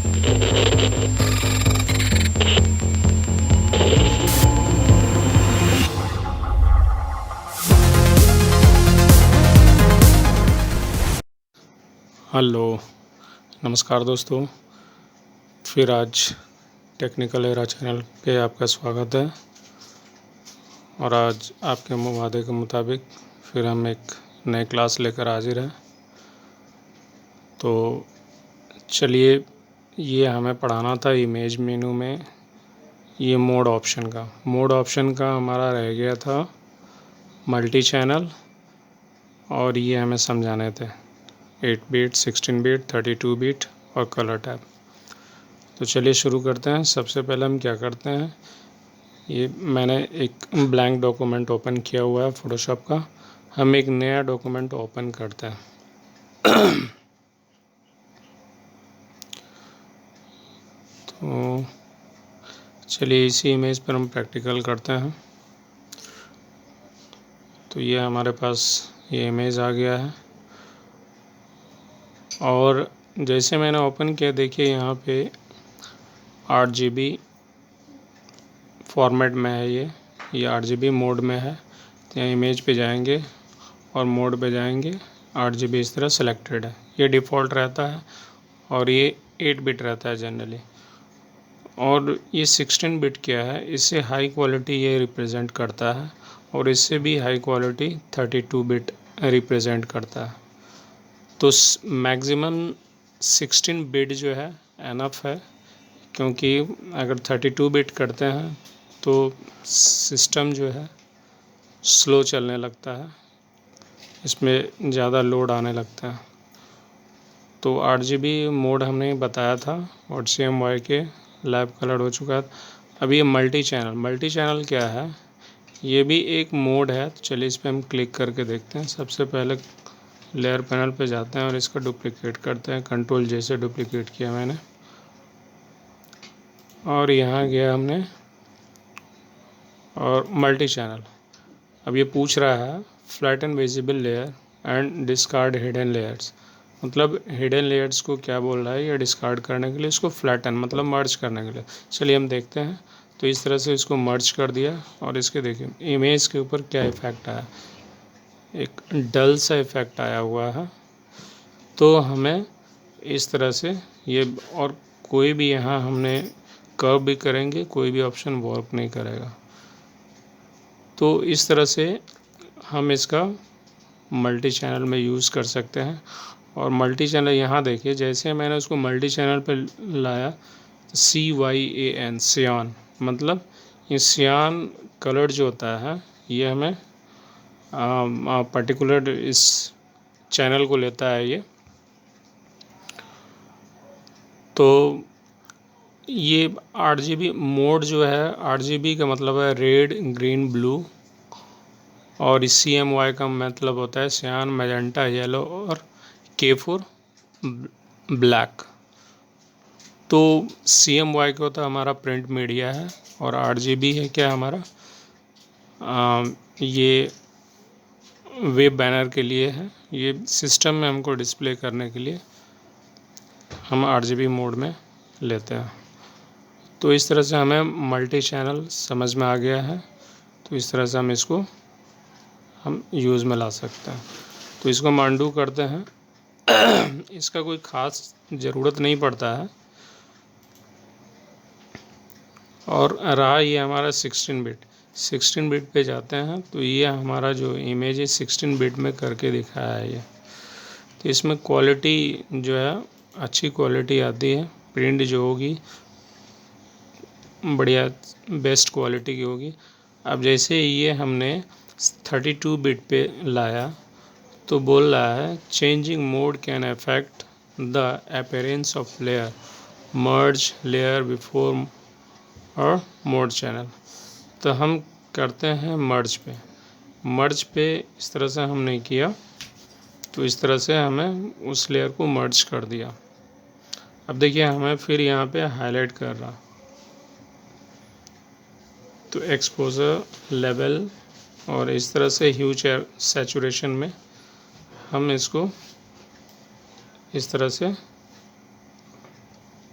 Hello, नमस्कार दोस्तों। फिर आज टेक्निकल एरा चैनल पे आपका स्वागत है। और आज आपके वादे के मुताबिक फिर हम एक नए क्लास लेकर हाजिर हैं। तो चलिए, ये हमें पढ़ाना था इमेज मेनू में ये मोड ऑप्शन का हमारा रह गया था मल्टी चैनल, और ये हमें समझाने थे 8 बिट, 16 बिट, 32 बिट और कलर टैब। तो चलिए शुरू करते हैं। सबसे पहले हम क्या करते हैं, ये मैंने एक ब्लैंक डॉक्यूमेंट ओपन किया हुआ है फोटोशॉप का। हम एक नया डॉक्यूमेंट ओपन करते हैं। तो चलिए इसी इमेज पर हम प्रैक्टिकल करते हैं। तो ये हमारे पास ये इमेज आ गया है, और जैसे मैंने ओपन किया, देखिए यहाँ पे 8 GB फॉर्मेट में है। ये 8 GB मोड में है। तो यहाँ इमेज पे जाएंगे और मोड पे जाएंगे। 8 GB इस तरह सेलेक्टेड है। ये डिफ़ॉल्ट रहता है और ये 8 बिट रहता है जनरली। और ये 16 बिट क्या है, इससे हाई क्वालिटी ये रिप्रेजेंट करता है, और इससे भी हाई क्वालिटी 32 बिट रिप्रेजेंट करता है। तो मैक्सिमम 16 बिट जो है एनफ है, क्योंकि अगर 32 बिट करते हैं तो सिस्टम जो है स्लो चलने लगता है, इसमें ज़्यादा लोड आने लगता है। तो 8 GB मोड हमने बताया था और CMY के लैब कलर हो चुका है। अभी ये मल्टी चैनल क्या है, ये भी एक मोड है। तो चलिए इस पर हम क्लिक करके देखते हैं। सबसे पहले लेयर पैनल पे जाते हैं और इसका डुप्लिकेट करते हैं। कंट्रोल जैसे डुप्लिकेट किया मैंने, और यहाँ गया हमने और मल्टी चैनल। अब ये पूछ रहा है flatten visible layer and discard hidden layers. मतलब हिडन लेयर्स को क्या बोल रहा है, ये डिस्कार्ड करने के लिए, इसको फ्लैटन मतलब मर्ज करने के लिए। चलिए हम देखते हैं। तो इस तरह से इसको मर्ज कर दिया, और इसके देखिए इमेज के ऊपर क्या इफ़ेक्ट आया, एक डल सा इफ़ेक्ट आया हुआ है। तो हमें इस तरह से ये, और कोई भी यहाँ हमने कर्व भी करेंगे, कोई भी ऑप्शन वर्क नहीं करेगा। तो इस तरह से हम इसका मल्टी चैनल में यूज़ कर सकते हैं। और मल्टी चैनल यहाँ देखिए, जैसे मैंने उसको मल्टी चैनल पर लाया, CYAN सियान, मतलब ये सियान कलर जो होता है, ये हमें पर्टिकुलर इस चैनल को लेता है ये। तो ये 8 GB मोड जो है, 8 GB का मतलब है रेड, ग्रीन, ब्लू, और इस CMY का मतलब होता है सियान, मैजेंटा, येलो और K4 ब्लैक। तो CMY का होता है हमारा प्रिंट मीडिया है, और 8 GB है क्या हमारा, ये वेब बैनर के लिए है। ये सिस्टम में हमको डिस्प्ले करने के लिए हम 8 GB मोड में लेते हैं। तो इस तरह से हमें मल्टी चैनल समझ में आ गया है। तो इस तरह से हम यूज़ में ला सकते हैं। तो इसको हम अनडू करते हैं। इसका कोई ख़ास ज़रूरत नहीं पड़ता है। और रहा ये हमारा 16 बिट पे जाते हैं। तो ये हमारा जो इमेज है 16 बिट में करके दिखाया है ये। तो इसमें क्वालिटी जो है अच्छी क्वालिटी आती है। प्रिंट जो होगी बढ़िया बेस्ट क्वालिटी की होगी। अब जैसे ये हमने 32 बिट पे लाया, तो बोल रहा है changing mode can affect the appearance of layer, merge layer before और मोड चैनल। तो हम करते हैं मर्ज पे इस तरह से हमने किया। तो इस तरह से हमें उस लेयर को मर्ज कर दिया। अब देखिए हमें फिर यहाँ पे हाईलाइट कर रहा। तो एक्सपोजर लेवल और इस तरह से ह्यूज सैचुरेशन में हम इसको इस तरह से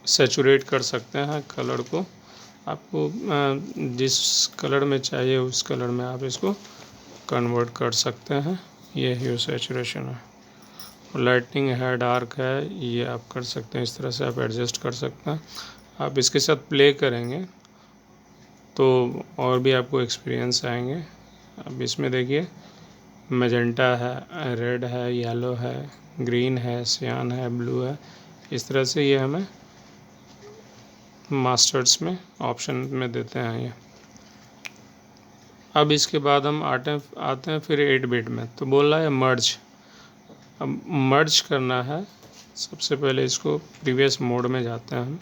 सैचुरेट कर सकते हैं कलर को। आपको जिस कलर में चाहिए उस कलर में आप इसको कन्वर्ट कर सकते हैं। ये ह्यू सैचुरेशन है। लाइटनिंग है, डार्क है, ये आप कर सकते हैं। इस तरह से आप एडजस्ट कर सकते हैं। आप इसके साथ प्ले करेंगे तो और भी आपको एक्सपीरियंस आएंगे। अब इसमें देखिए मैजेंटा है, रेड है, येलो है, ग्रीन है, सियान है, ब्लू है। इस तरह से ये हमें मास्टर्स में ऑप्शन में देते हैं ये। अब इसके बाद हम आते हैं फिर 8 बिट में। तो बोल रहा है मर्ज। अब मर्ज करना है। सबसे पहले इसको प्रीवियस मोड में जाते हैं हम,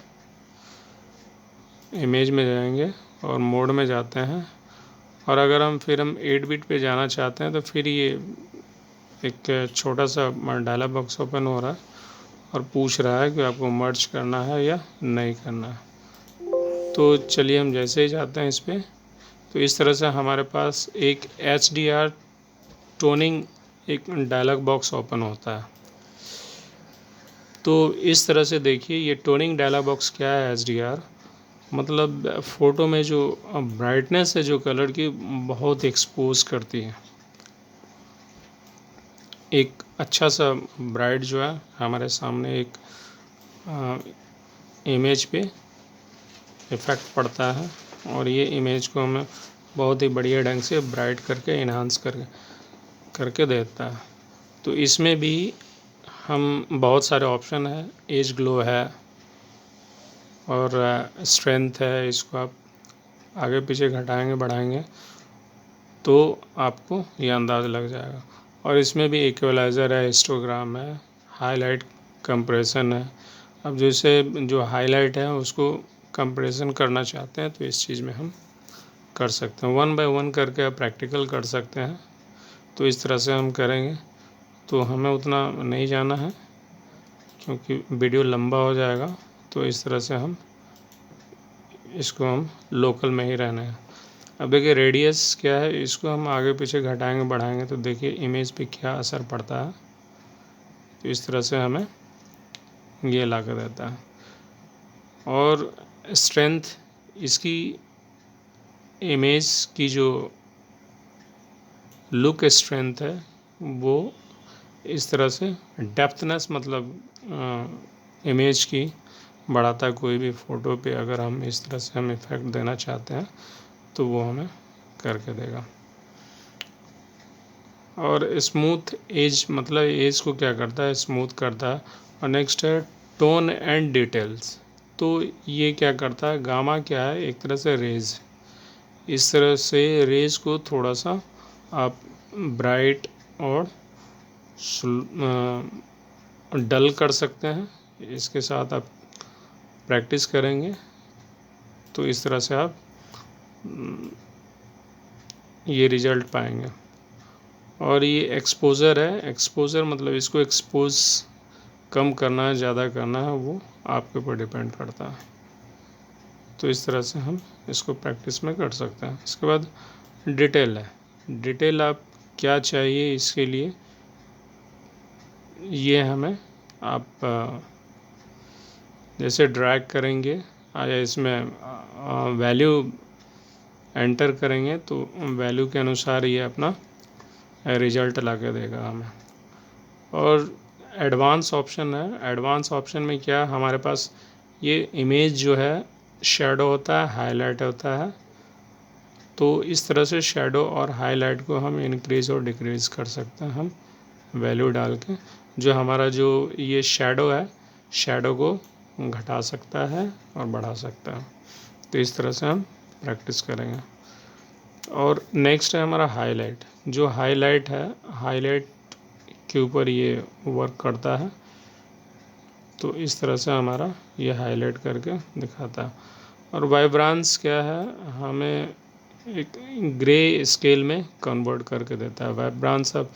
इमेज में जाएंगे और मोड में जाते हैं। और अगर हम 8 बिट पे जाना चाहते हैं तो फिर ये एक छोटा सा डायलॉग बॉक्स ओपन हो रहा है और पूछ रहा है कि आपको मर्ज करना है या नहीं करना है। तो चलिए हम जैसे ही जाते हैं इस पर, तो इस तरह से हमारे पास एक HDR टोनिंग एक डायलॉग बॉक्स ओपन होता है। तो इस तरह से देखिए ये टोनिंग डायलॉग बॉक्स क्या है। HDR मतलब फ़ोटो में जो ब्राइटनेस है जो कलर की बहुत एक्सपोज करती है। एक अच्छा सा ब्राइट जो है हमारे सामने एक इमेज पे इफ़ेक्ट पड़ता है और ये इमेज को हमें बहुत ही बढ़िया ढंग से ब्राइट करके इन्हांस करके देता है। तो इसमें भी हम बहुत सारे ऑप्शन है। एज ग्लो है और स्ट्रेंथ है। इसको आप आगे पीछे घटाएंगे बढ़ाएंगे तो आपको ये अंदाज़ लग जाएगा। और इसमें भी इक्वलाइज़र है, हिस्टोग्राम है, हाईलाइट कंप्रेशन है। अब जैसे जो हाईलाइट है उसको कंप्रेशन करना चाहते हैं तो इस चीज़ में हम कर सकते हैं। 1 बाय 1 करके आप प्रैक्टिकल कर सकते हैं। तो इस तरह से हम करेंगे तो हमें उतना नहीं जाना है क्योंकि वीडियो लंबा हो जाएगा। तो इस तरह से इसको हम लोकल में ही रहना है। अब देखिए रेडियस क्या है, इसको हम आगे पीछे घटाएंगे बढ़ाएंगे तो देखिए इमेज पे क्या असर पड़ता है। तो इस तरह से हमें ये ला कर देता है। और स्ट्रेंथ इसकी इमेज की जो लुक स्ट्रेंथ है वो इस तरह से डेप्थनेस मतलब इमेज की बढ़ाता है। कोई भी फ़ोटो पे अगर हम इस तरह से हम इफ़ेक्ट देना चाहते हैं तो वो हमें करके देगा। और स्मूथ एज मतलब एज को क्या करता है, स्मूथ करता है। और नेक्स्ट है टोन एंड डिटेल्स। तो ये क्या करता है, गामा क्या है, एक तरह से रेज। इस तरह से रेज को थोड़ा सा आप ब्राइट और डल कर सकते हैं। इसके साथ आप प्रैक्टिस करेंगे तो इस तरह से आप ये रिज़ल्ट पाएंगे। और ये एक्सपोज़र है। एक्सपोज़र मतलब इसको एक्सपोज कम करना है ज़्यादा करना है वो आपके ऊपर डिपेंड करता है। तो इस तरह से हम इसको प्रैक्टिस में कर सकते हैं। इसके बाद डिटेल है। डिटेल आप क्या चाहिए इसके लिए ये हमें आप जैसे ड्रैग करेंगे या इसमें वैल्यू एंटर करेंगे तो वैल्यू के अनुसार ये अपना रिज़ल्ट ला के देगा हमें। और एडवांस ऑप्शन है। एडवांस ऑप्शन में क्या हमारे पास ये इमेज जो है शैडो होता है, हाईलाइट होता है। तो इस तरह से शैडो और हाईलाइट को हम इंक्रीज़ और डिक्रीज़ कर सकते हैं हम वैल्यू डाल के। जो हमारा जो ये शैडो है, शैडो को घटा सकता है और बढ़ा सकता है। तो इस तरह से हम प्रैक्टिस करेंगे। और नेक्स्ट है हमारा हाईलाइट। जो हाईलाइट है, हाईलाइट के ऊपर ये वर्क करता है। तो इस तरह से हमारा ये हाईलाइट करके दिखाता है। और वाइब्रेंस क्या है, हमें एक ग्रे स्केल में कन्वर्ट करके देता है। वाइब्रेंस अब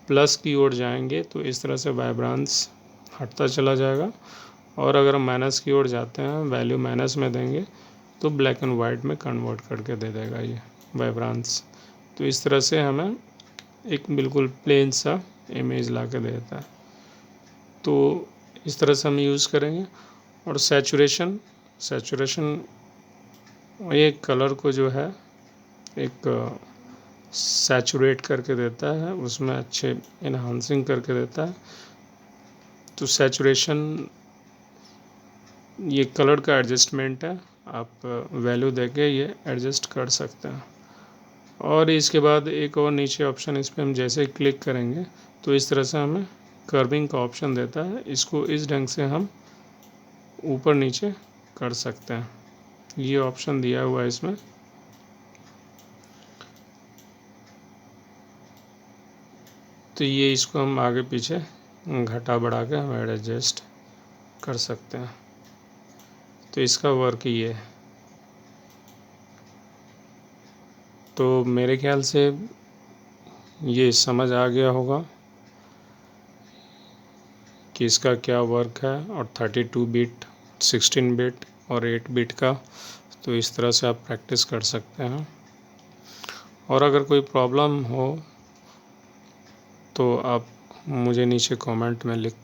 प्लस की ओर जाएंगे तो इस तरह से वाइब्रेंस हटता चला जाएगा। और अगर हम माइनस की ओर जाते हैं, वैल्यू माइनस में देंगे तो ब्लैक एंड वाइट में कन्वर्ट करके दे देगा ये वाइब्रेंस। तो इस तरह से हमें एक बिल्कुल प्लेन सा इमेज ला के देता है। तो इस तरह से हम यूज़ करेंगे। और सैचुरेशन ये कलर को जो है एक सैचुरेट करके देता है, उसमें अच्छे इन्हांसिंग करके देता है। तो सैचुरेशन ये कलर का एडजस्टमेंट है, आप वैल्यू देके ये एडजस्ट कर सकते हैं। और इसके बाद एक और नीचे ऑप्शन, इस पर हम जैसे क्लिक करेंगे तो इस तरह से हमें कर्विंग का ऑप्शन देता है। इसको इस ढंग से हम ऊपर नीचे कर सकते हैं, ये ऑप्शन दिया हुआ है इसमें। तो ये इसको हम आगे पीछे घटा बढ़ा के हम एडजस्ट कर सकते हैं। तो इसका वर्क ये है। तो मेरे ख्याल से ये समझ आ गया होगा कि इसका क्या वर्क है। और 32 बिट, 16 बिट और 8 बिट का, तो इस तरह से आप प्रैक्टिस कर सकते हैं। और अगर कोई प्रॉब्लम हो तो आप मुझे नीचे कमेंट में लिख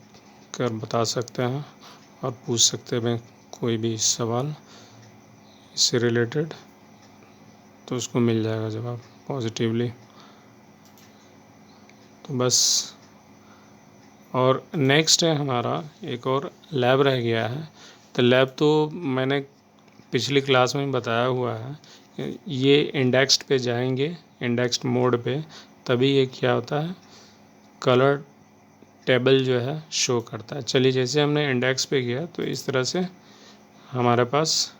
कर बता सकते हैं और पूछ सकते हैं कोई भी सवाल इससे रिलेटेड, तो उसको मिल जाएगा जवाब पॉजिटिवली। तो बस, और नेक्स्ट है हमारा एक और लैब रह गया है। तो लैब तो मैंने पिछली क्लास में बताया हुआ है। ये इंडेक्स्ड पे जाएंगे, इंडेक्स्ड मोड पे, तभी ये क्या होता है, कलर टेबल जो है शो करता है। चलिए, जैसे हमने इंडेक्स पे किया तो इस तरह से हमारे पास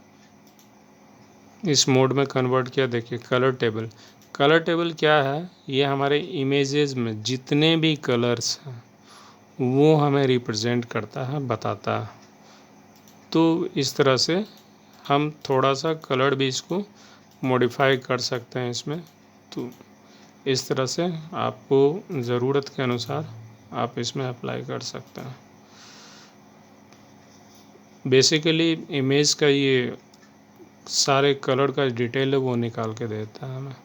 इस मोड में कन्वर्ट किया। देखिए कलर टेबल क्या है, ये हमारे इमेजेस में जितने भी कलर्स हैं वो हमें रिप्रेजेंट करता है, बताता है। तो इस तरह से हम थोड़ा सा कलर भी इसको मॉडिफाई कर सकते हैं इसमें। तो इस तरह से आपको ज़रूरत के अनुसार आप इसमें अप्लाई कर सकते हैं। बेसिकली इमेज का ये सारे कलर का डिटेल है वो निकाल के देता है हमें।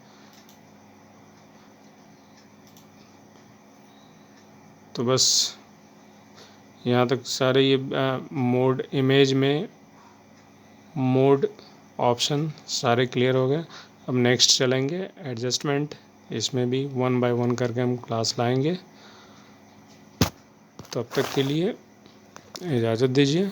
तो बस यहाँ तक सारे ये मोड, इमेज में मोड ऑप्शन सारे क्लियर हो गए। अब नेक्स्ट चलेंगे एडजस्टमेंट, इसमें भी 1 बाय 1 करके हम क्लास लाएंगे। तब तक के लिए इजाज़त दीजिए।